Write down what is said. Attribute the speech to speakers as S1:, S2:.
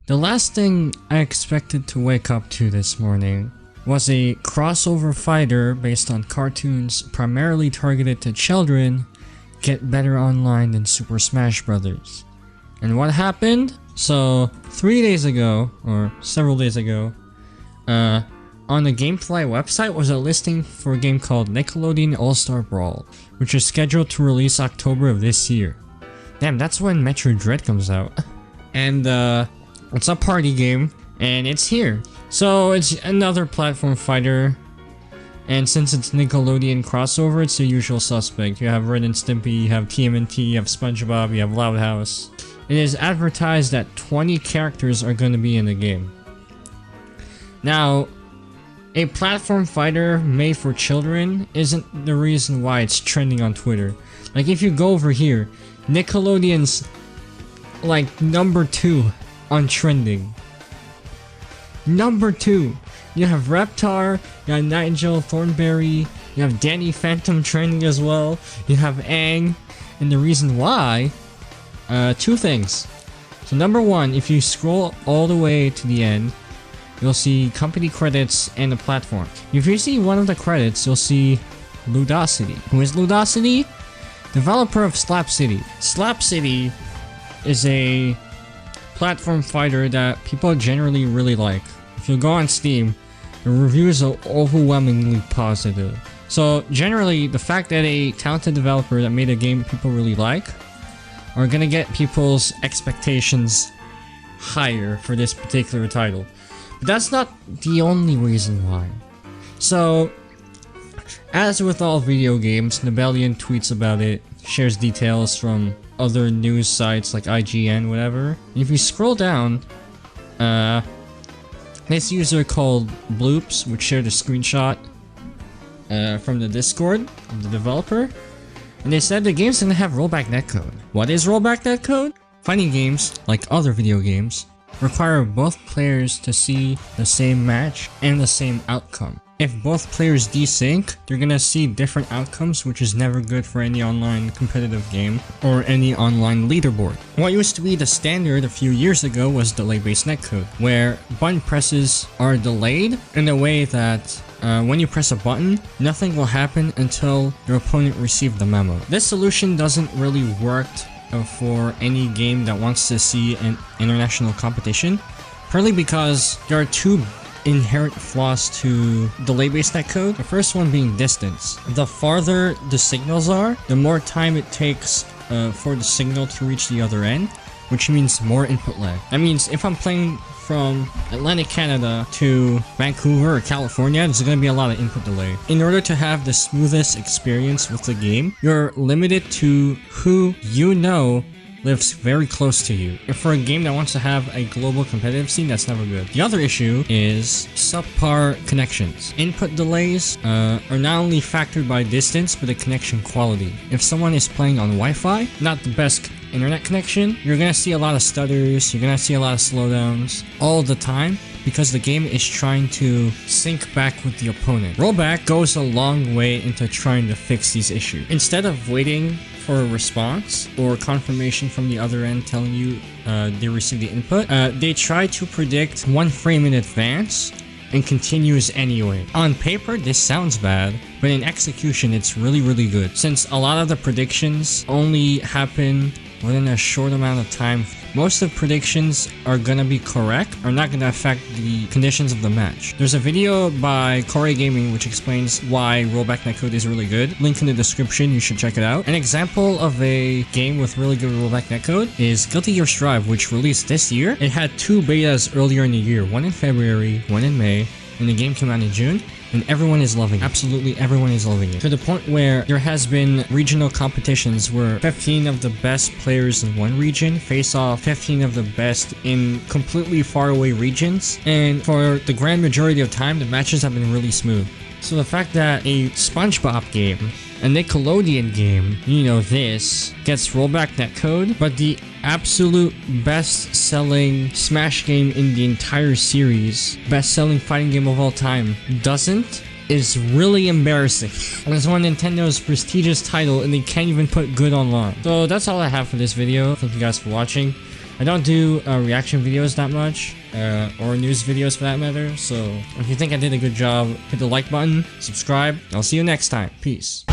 S1: The last thing I expected to wake up to this morning was a crossover fighter based on cartoons primarily targeted to children get better online than Super Smash Bros. And what happened? So 3 days ago, or several days ago, on the Gamefly website was a listing for a game called Nickelodeon All-Star Brawl, which is scheduled to release October of this year. Damn, that's when Metroid Dread comes out. And it's a party game, and it's here. So it's another platform fighter, and since it's Nickelodeon crossover, it's the usual suspect. You have Ren and Stimpy, you have TMNT, you have Spongebob, you have Loud House. It is advertised that 20 characters are going to be in the game. Now, a platform fighter made for children isn't the reason why it's trending on Twitter. Like, if you go over here, Nickelodeon's like number 2 on trending. Number 2. You have Reptar, you have Nigel Thornberry, you have Danny Phantom trending as well, you have Aang, and the reason why, 2 things. So number 1, if you scroll all the way to the end, you'll see company credits and the platform. If you see one of the credits, you'll see Ludosity. Who is Ludosity? Developer of Slap City. Slap City is a platform fighter that people generally really like. If you go on Steam, the reviews are overwhelmingly positive. So generally, the fact that a talented developer that made a game people really like are gonna get people's expectations higher for this particular title. But that's not the only reason why. So, as with all video games, Nebelian tweets about it, shares details from other news sites like IGN, whatever. And if you scroll down, this user called Bloops, which shared a screenshot from the Discord of the developer, and they said the game's gonna have rollback netcode. What is rollback netcode? Fighting games, like other video games, require both players to see the same match and the same outcome. If both players desync, they're gonna see different outcomes, which is never good for any online competitive game or any online leaderboard. What used to be the standard a few years ago was delay-based netcode, where button presses are delayed in a way that when you press a button, nothing will happen until your opponent received the memo. This solution doesn't really work for any game that wants to see an international competition, partly because there are 2 inherent flaws to delay-based netcode. The first one being distance. The farther the signals are, the more time it takes for the signal to reach the other end, which means more input lag. That means if I'm playing from Atlantic Canada to Vancouver or California, there's going to be a lot of input delay. In order to have the smoothest experience with the game, you're limited to who you know lives very close to you. And for a game that wants to have a global competitive scene, that's never good. The other issue is subpar connections. Input delays are not only factored by distance, but the connection quality. If someone is playing on Wi-Fi, not the best internet connection, you're gonna see a lot of stutters, you're gonna see a lot of slowdowns all the time, because the game is trying to sync back with the opponent. Rollback goes a long way into trying to fix these issues. Instead of waiting for a response or confirmation from the other end telling you they received the input, they try to predict 1 frame in advance and continues anyway. On paper, this sounds bad, but in execution, it's really, really good. Since a lot of the predictions only happen within a short amount of time, most of the predictions are gonna be correct, are not gonna affect the conditions of the match. There's a video by Corey Gaming which explains why rollback netcode is really good. Link in the description, you should check it out. An example of a game with really good rollback netcode is Guilty Gear Strive, which released this year. It had 2 betas earlier in the year, one in February, one in May, and the game came out in June. And everyone is loving it. Absolutely everyone is loving it. To the point where there has been regional competitions where 15 of the best players in one region face off 15 of the best in completely faraway regions. And for the grand majority of time, the matches have been really smooth. So the fact that a Spongebob game, a Nickelodeon game, you know this, gets rollback netcode, but the absolute best-selling Smash game in the entire series, best-selling fighting game of all time, doesn't, is really embarrassing. It's one of Nintendo's prestigious title and they can't even put good online. So that's all I have for this video. Thank you guys for watching. I don't do reaction videos that much, or news videos for that matter, so if you think I did a good job, hit the like button, subscribe, I'll see you next time. Peace.